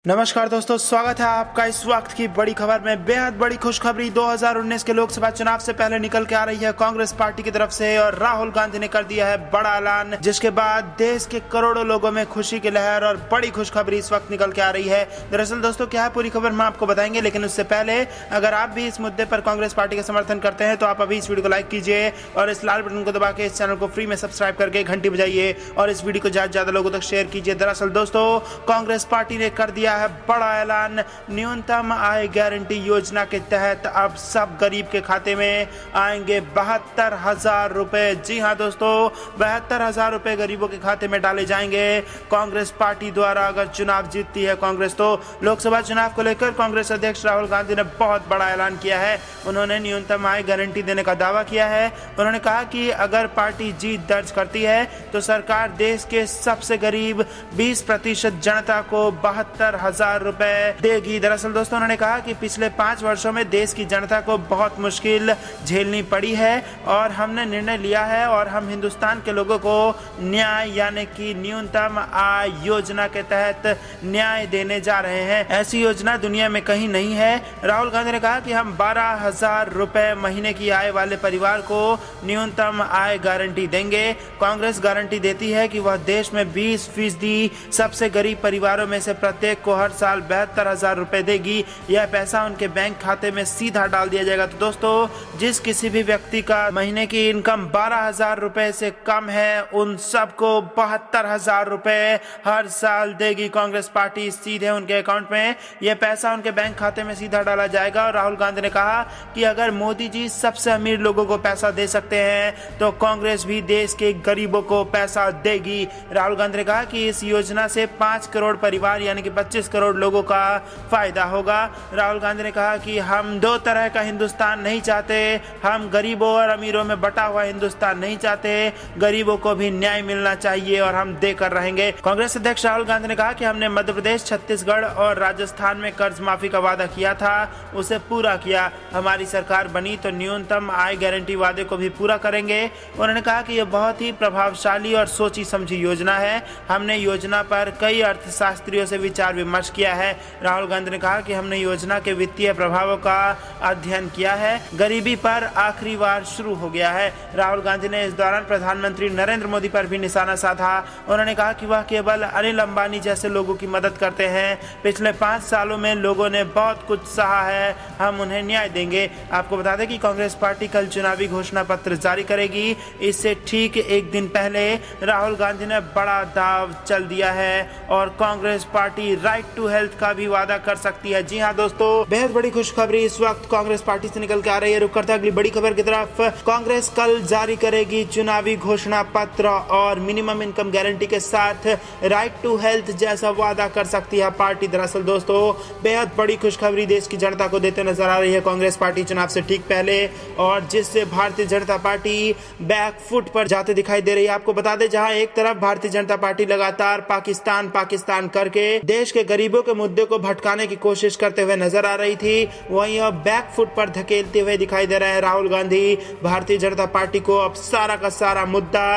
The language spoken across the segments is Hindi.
नमस्कार दोस्तों, स्वागत है आपका इस वक्त की बड़ी खबर में। बेहद बड़ी खुशखबरी 2019 के लोकसभा चुनाव से पहले निकल के आ रही है कांग्रेस पार्टी की तरफ से और राहुल गांधी ने कर दिया है बड़ा ऐलान, जिसके बाद देश के करोड़ों लोगों में खुशी की लहर और बड़ी खुशखबरी इस वक्त निकल के आ रही है। दरअसल दोस्तों क्या है पूरी खबर हम आपको बताएंगे, लेकिन उससे पहले अगर आप भी इस मुद्दे पर कांग्रेस पार्टी का समर्थन करते हैं तो आप अभी इस वीडियो को लाइक कीजिए और इस लाल बटन को दबा के इस चैनल को फ्री में सब्सक्राइब करके घंटी बजाइए और इस वीडियो को ज्यादा से ज्यादा लोगों तक शेयर कीजिए। दरअसल दोस्तों कांग्रेस पार्टी ने कर दिया है बड़ा ऐलान। न्यूनतम आय गारंटी योजना के तहत अब सब गरीब के खाते में आएंगे 72,000 रुपए। जी हां दोस्तों, 72,000 रुपए गरीबों के खाते में डाले जाएंगे कांग्रेस पार्टी द्वारा। अगर चुनाव जीतती है कांग्रेस तो लोकसभा चुनाव को लेकर कांग्रेस अध्यक्ष राहुल गांधी ने बहुत बड़ा ऐलान किया है। उन्होंने न्यूनतम आय गारंटी देने का दावा किया है। उन्होंने कहा कि अगर पार्टी जीत दर्ज करती है तो सरकार देश के सबसे गरीब 20% जनता को 72,000 रुपए देगी। दरअसल दोस्तों उन्होंने कहा कि पिछले 5 वर्षों में देश की जनता को बहुत मुश्किल झेलनी पड़ी है और हमने निर्णय लिया है और हम हिंदुस्तान के लोगों को न्याय यानी कि न्यूनतम आय योजना के तहत न्याय देने जा रहे हैं। ऐसी योजना दुनिया में कहीं नहीं है। राहुल गांधी ने कहा कि हम 12,000 रुपए महीने की आय वाले परिवार को न्यूनतम आय गारंटी देंगे। कांग्रेस गारंटी देती है कि वह देश में 20% सबसे गरीब परिवारों में से प्रत्येक को हर साल 72,000 रुपए देगी। यह पैसा उनके बैंक खाते में सीधा डाल दिया जाएगा। तो दोस्तों जिस किसी भी व्यक्ति का महीने की इनकम 12,000 रुपए से कम है उन सबको 72,000 रुपए हर साल देगी कांग्रेस पार्टी सीधे उनके अकाउंट में। यह पैसा उनके बैंक खाते में सीधा डाला जाएगा। और राहुल गांधी ने कहा कि अगर मोदी जी सबसे अमीर लोगों को पैसा दे सकते हैं तो कांग्रेस भी देश के गरीबों को पैसा देगी। राहुल गांधी ने कहा कि इस योजना से 5 करोड़ परिवार यानी कि 25 करोड़ लोगों का फायदा होगा। राहुल गांधी ने कहा कि हम दो तरह का हिंदुस्तान नहीं चाहते, हम गरीबों और अमीरों में बटा हुआ हिंदुस्तान नहीं चाहते। गरीबों को भी न्याय मिलना चाहिए और हम देकर रहेंगे। कांग्रेस अध्यक्ष राहुल गांधी ने कहा कि हमने मध्य प्रदेश, छत्तीसगढ़ और राजस्थान में कर्ज माफी का वादा किया था, उसे पूरा किया। हमारी सरकार बनी तो न्यूनतम आय गारंटी वादे को भी पूरा करेंगे। उन्होंने कहा कि यह बहुत ही प्रभावशाली और सोची समझी योजना है। हमने योजना पर कई अर्थशास्त्रियों से विचार विमर्श किया है। राहुल गांधी ने कहा कि हमने योजना के वित्तीय प्रभावों का अध्ययन किया है। गरीबी पर आखिरी वार शुरू हो गया है। राहुल गांधी ने इस दौरान प्रधानमंत्री नरेंद्र मोदी पर भी निशाना साधा। उन्होंने कहा कि वह केवल अनिल अंबानी जैसे लोगों की मदद करते हैं। पिछले 5 सालों में लोगों ने बहुत कुछ सहा है, हम उन्हें न्याय देंगे। आपको बता दें कि कांग्रेस पार्टी कल चुनावी घोषणा पत्र जारी करेगी। इससे ठीक एक दिन पहले राहुल गांधी ने बड़ा दाव चल दिया है और Congress party right to health का भी वादा कर सकती है। जी हां दोस्तों, बेहद बड़ी खुशखबरी इस वक्त कांग्रेस पार्टी से निकल के आ रही है। रुक करते हैं अगली बड़ी खबर की तरफ। कांग्रेस कल जारी करेगी चुनावी घोषणा पत्र और मिनिमम इनकम गारंटी के साथ राइट टू हेल्थ जैसा वादा कर सकती है पार्टी। दरअसल दोस्तों बेहद बड़ी खुशखबरी देश की जनता को देते नजर आ रही है कांग्रेस पार्टी चुनाव से ठीक पहले, और जिससे Bharatiya Janata party back foot पर जाते दिखाई दे रही है। आपको बता दें जहां एक तरफ भारतीय जनता पार्टी लगातार पाकिस्तान करके देश के गरीबों के मुद्दे को भटकाने की कोशिश करते हुए नजर आ रही थी, वहीं अब बैक फुट पर धकेलते हुए दिखाई दे रहे हैं राहुल गांधी। भारतीय जनता पार्टी को अब सारा का सारा मुद्दा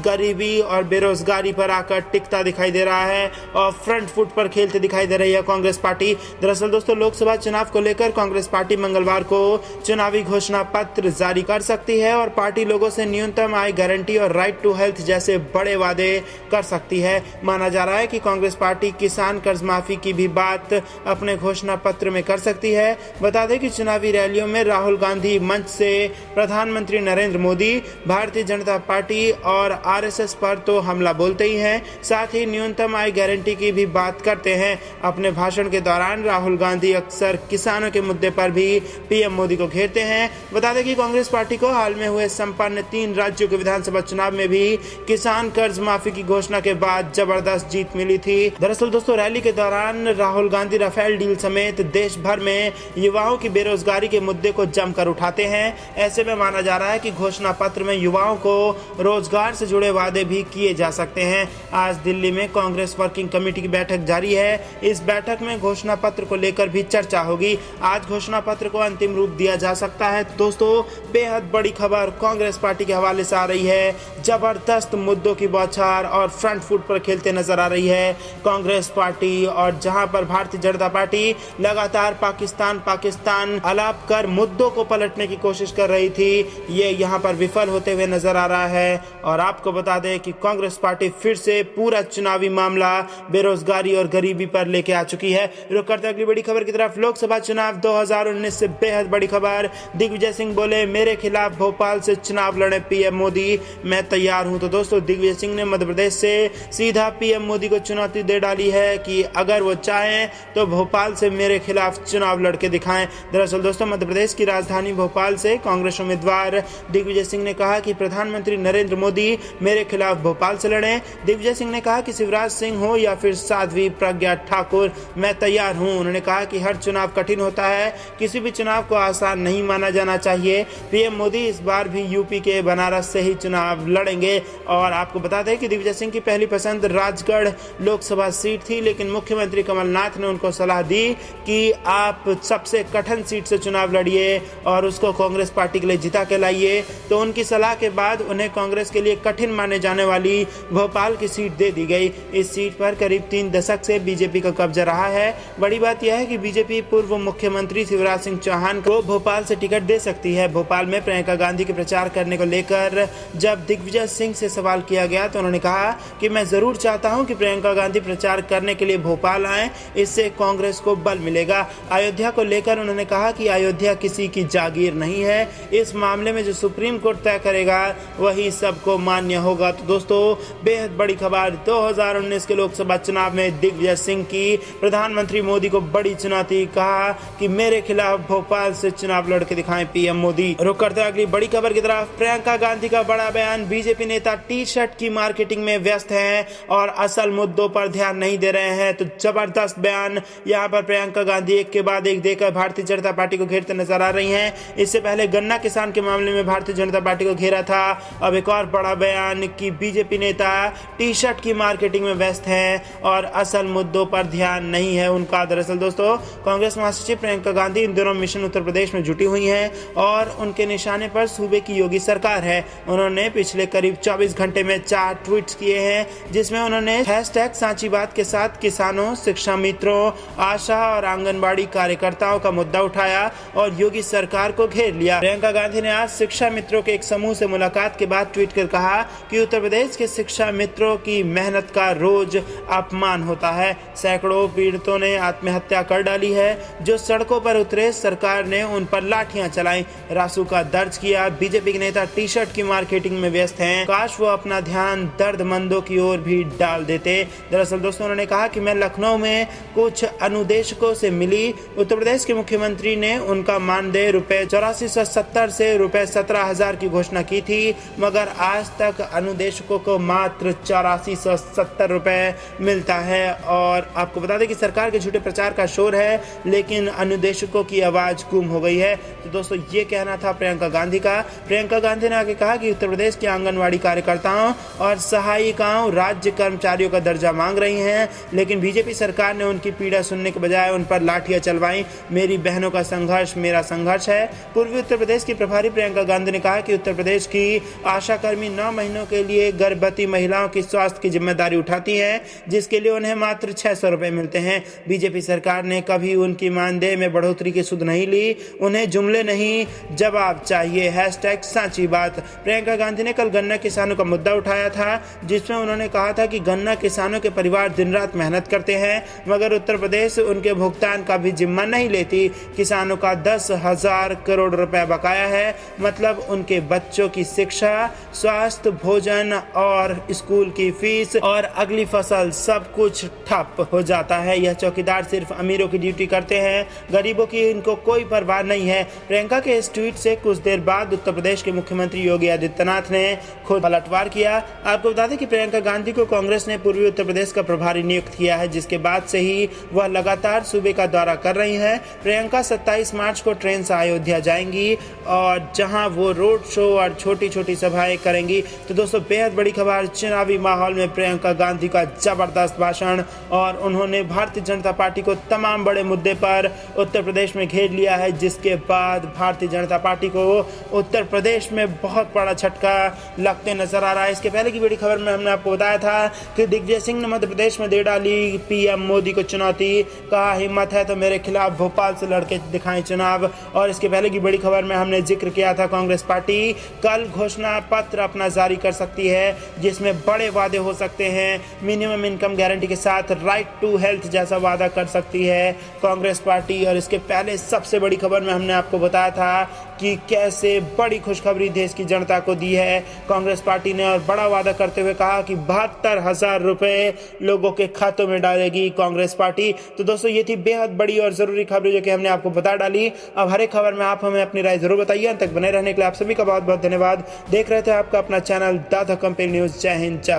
गरीबी और बेरोजगारी पर आकर टिकता दिखाई दे रहा है और फ्रंट फुट पर खेलते दिखाई दे रही है कांग्रेस पार्टी। दरअसल दोस्तों लोकसभा चुनाव को लेकर कांग्रेस पार्टी मंगलवार को चुनावी घोषणा पत्र जारी कर सकती है और पार्टी लोगों से न्यूनतम आय गारंटी और राइट टू हेल्थ जैसे बड़े वादे कर सकती है। माना जा रहा है कि कांग्रेस पार्टी किसान कर्ज माफी की भी बात अपने घोषणा पत्र में कर सकती है। बता दें कि चुनावी रैलियों में राहुल गांधी मंच से प्रधानमंत्री नरेंद्र मोदी, भारतीय जनता पार्टी और आरएसएस पर तो हमला बोलते ही हैं, साथ ही न्यूनतम आय गारंटी की भी बात करते हैं। अपने भाषण के दौरान राहुल गांधी अक्सर किसानों के मुद्दे पर भी पीएम मोदी को घेरते हैं। बता दें कि कांग्रेस पार्टी को हाल में हुए संपन्न 3 राज्यों के विधानसभा चुनाव में भी किसान कर्ज माफी की घोषणा के बाद जबरदस्त जीत मिली थी। दरअसल दोस्तों रैली के दौरान राहुल गांधी राफेल डील समेत देश भर में युवाओं की बेरोजगारी के मुद्दे को जमकर उठाते हैं। ऐसे में माना जा रहा है कि घोषणा पत्र में युवाओं को रोजगार से जुड़े वादे भी किए जा सकते हैं। आज दिल्ली में कांग्रेस वर्किंग कमेटी की बैठक जारी है। इस बैठक में घोषणा पत्र को लेकर भी चर्चा होगी। आज घोषणा पत्र को अंतिम रूप दिया जा सकता है। दोस्तों बेहद बड़ी खबर कांग्रेस पार्टी के हवाले से आ रही है। जबरदस्त मुद्दों की बौछार और फ्रंट फुट पर खेलते नजर आ रही है कांग्रेस पार्टी और जहां पर भारतीय जनता पार्टी लगातार पाकिस्तान अलाप कर मुद्दों को पलटने की कोशिश कर रही थी, ये यहां पर विफल होते हुए नजर आ रहा है। और आपको बता दें कि कांग्रेस पार्टी फिर से पूरा चुनावी मामला बेरोजगारी और गरीबी पर लेके आ चुकी है। रुक करते अगली बड़ी खबर की तरफ। लोकसभा चुनाव 2019 से बेहद बड़ी खबर। दिग्विजय सिंह बोले, मेरे खिलाफ भोपाल से चुनाव लड़े पीएम मोदी, मैं तैयार हूं। तो दोस्तों, दिग्विजय सिंह ने मध्य प्रदेश से सीधा पीएम मोदी को चुनौती दे डाली है कि अगर वो चाहें तो भोपाल से मेरे खिलाफ चुनाव लड़के दिखाएं। दरअसल दोस्तों, मध्य प्रदेश की राजधानी भोपाल से कांग्रेस उम्मीदवार दिग्विजय सिंह ने कहा कि प्रधानमंत्री नरेंद्र मोदी मेरे खिलाफ भोपाल से लड़ें। दिग्विजय सिंह ने कहा कि शिवराज सिंह हो या फिर साध्वी प्रज्ञा ठाकुर, मैं तैयार हूं। उन्होंने कहा कि हर चुनाव कठिन होता है, किसी भी चुनाव को आसान नहीं माना जाना चाहिए। पीएम मोदी इस बार भी यूपी के बनारस से ही चुनाव लड़ेंगे। और आपको बता दें कि दिग्विजय सिंह की पहली पसंद राजगढ़ लोकसभा सीट थी, लेकिन मुख्यमंत्री कमलनाथ ने उनको सलाह दी कि आप सबसे कठिन सीट से चुनाव लड़िए और उसको कांग्रेस पार्टी के लिए जिता के लाइए। तो उनकी सलाह के बाद उन्हें कांग्रेस के लिए कठिन माने जाने वाली भोपाल की सीट दे दी गई। इस सीट पर करीब 3 दशक से बीजेपी का कब्जा रहा है। बड़ी बात यह है कि बीजेपी पूर्व मुख्यमंत्री शिवराज सिंह चौहान को भोपाल से टिकट दे सकती है। भोपाल में प्रियंका गांधी के प्रचार करने को लेकर जब दिग्विजय सिंह से सवाल किया गया तो उन्होंने कहा कि मैं जरूर चाहता हूं कि प्रियंका गांधी प्रचार करने के लिए भोपाल आए, इससे कांग्रेस को बल मिलेगा। अयोध्या को लेकर उन्होंने कहा कि अयोध्या किसी की जागीर नहीं है, इस मामले में जो सुप्रीम कोर्ट तय करेगा वही सबको मान्य होगा। तो दोस्तों, बेहद बड़ी खबर। 2019 के लोकसभा चुनाव में दिग्विजय सिंह की प्रधानमंत्री मोदी को बड़ी चुनौती, कहा कि मेरे खिलाफ भोपाल से चुनाव लड़के दिखाएं पीएम मोदी। रुक करते हैं अगली बड़ी खबर की तरफ। प्रियंका गांधी का बड़ा बयान। बीजेपी नेता टी शर्ट की मार्केटिंग में व्यस्त हैं और असल मुद्दों पर ध्यान नहीं दे रहे हैं। तो जबरदस्त बयान यहाँ पर प्रियंका गांधी एक के बाद एक देकर भारतीय जनता पार्टी को घेरते नजर आ रही हैं। इससे पहले गन्ना किसान के मामले में भारतीय जनता पार्टी को घेरा था। अब एक और बड़ा बयान कि बीजेपी नेता टी शर्ट की मार्केटिंग में व्यस्त हैं और असल मुद्दों पर ध्यान नहीं है उनका। दरअसल दोस्तों, कांग्रेस महासचिव प्रियंका गांधी इन दिनों मिशन उत्तर प्रदेश में जुटी हुई हैं और उनके निशाने पर सूबे की योगी सरकार है। उन्होंने पिछले करीब 24 घंटे में 4 ट्वीट्स किए हैं, जिसमें उन्होंने हैशटैग सांची बात के साथ किसानों, शिक्षा मित्रों, आशा और आंगनबाड़ी कार्यकर्ताओं का मुद्दा उठाया और योगी सरकार को घेर लिया। प्रियंका गांधी ने आज शिक्षा मित्रों के एक समूह से मुलाकात के बाद ट्वीट कर कहा कि उत्तर प्रदेश के शिक्षा मित्रों की मेहनत का रोज अपमान होता है। सैकड़ों पीड़ितों ने आत्महत्या कर डाली है। जो सड़कों पर उतरे, सरकार ने उन पर लाठियां चलाई, रासुका दर्ज किया। बीजेपी के नेता टी शर्ट की मार्केटिंग में व्यस्त हैं, काश वो अपना ध्यान दर्दमंदों की ओर भी डाल देते। दरअसल दोस्तों, उन्होंने कहा कि मैं लखनऊ में कुछ अनुदेशकों से मिली। उत्तर प्रदेश के मुख्यमंत्री ने उनका मानदेय रुपए 8470 से रुपए 17,000 की घोषणा की थी, मगर आज तक अनुदेशकों को मात्र 8470 रुपए मिलता है। और आपको बता दें कि सरकार के झूठे प्रचार का शोर है, लेकिन अनुदेशकों की आवाज गुम हो गई है। तो दोस्तों, ये कहना था प्रियंका गांधी का। प्रियंका गांधी ने आगे कहा कि उत्तर प्रदेश के आंगनबाड़ी कार्यकर्ताओं और सहायिकाओं राज्य कर्मचारियों का दर्जा मांग रही हैं, लेकिन बीजेपी सरकार ने उनकी पीड़ा सुनने के बजाय उन पर लाठियां चलवाई। मेरी बहनों का संघर्ष मेरा संघर्ष है। पूर्वी उत्तर प्रदेश की प्रभारी प्रियंका गांधी ने कहा कि उत्तर प्रदेश की आशा कर्मी 9 महीनों के लिए गर्भवती महिलाओं की स्वास्थ्य की जिम्मेदारी उठाती है, जिसके लिए उन्हें मात्र 600 रुपए मिलते हैं। बीजेपी सरकार ने कभी उनकी मानदेय में बढ़ोतरी की सुध नहीं ली। उन्हें जुमले नहीं, जवाब चाहिए। हैशटैग सांची बात। प्रियंका गांधी ने कल गन्ना किसानों का मुद्दा उठाया था, जिसमें उन्होंने कहा था कि गन्ना किसानों के परिवार दिन रात मेहनत करते हैं, मगर उत्तर प्रदेश उनके भुगतान का भी जिम्मा नहीं लेती। किसानों का 10,000 करोड़ रुपए बकाया है, मतलब उनके बच्चों की शिक्षा, स्वास्थ्य, भोजन और स्कूल की फीस और अगली फसल सब कुछ ठप हो जाता है। यह चौकीदार सिर्फ अमीरों की ड्यूटी करते हैं, गरीबों की इनको कोई परवाह नहीं है। प्रियंका के इस ट्वीट से कुछ देर बाद उत्तर प्रदेश के मुख्यमंत्री योगी आदित्यनाथ ने खुद पलटवार किया। आपको बता दें कि प्रियंका गांधी को कांग्रेस ने पूर्वी उत्तर प्रदेश का प्रभारी नियुक्त किया है, जिसके बाद से ही वह लगातार सूबे का दौरा कर रही हैं। प्रियंका 27 मार्च को ट्रेन से अयोध्या जाएंगी और जहां वो रोड शो और छोटी छोटी सभाएं करेंगी। तो दोस्तों, बेहद बड़ी खबर। चुनावी माहौल में प्रियंका गांधी का जबरदस्त भाषण और उन्होंने भारतीय जनता पार्टी को तमाम बड़े मुद्दे पर उत्तर प्रदेश में घेर लिया है, जिसके बाद भारतीय जनता पार्टी को उत्तर प्रदेश में बहुत बड़ा झटका लगते नजर आ रहा है। इसके पहले की बड़ी खबर में हमने आपको बताया था कि दिग्विजय सिंह ने मध्य प्रदेश में दे डाली पीएम मोदी को चुनौती, कहा हिम्मत है तो मेरे खिलाफ भोपाल से लड़के दिखाएं चुनाव। और इसके पहले की बड़ी खबर में हमने जिक्र किया था, कांग्रेस पार्टी कल घोषणा पत्र अपना जारी कर सकती है जिसमें बड़े वादे हो सकते हैं। मिनिमम इनकम गारंटी के साथ राइट टू हेल्थ जैसा वादा कर सकती है कांग्रेस पार्टी। और इसके पहले सबसे बड़ी खबर में हमने आपको बताया था कि कैसे बड़ी खुशखबरी देश की जनता को दी है कांग्रेस पार्टी ने, और बड़ा वादा करते हुए कहा कि 72,000 रुपए लोगों के खातों में डालेगी कांग्रेस पार्टी। तो दोस्तों ये थी बेहद बड़ी और जरूरी खबरें जो कि हमने आपको बता डाली। अब हर एक खबर में आप हमें अपनी राय जरूर बताइए। अंत तक बने रहने के लिए आप सभी का बहुत बहुत धन्यवाद। देख रहे थे आपका अपना चैनल द कंपेनी न्यूज। जय हिंद, जय भारत।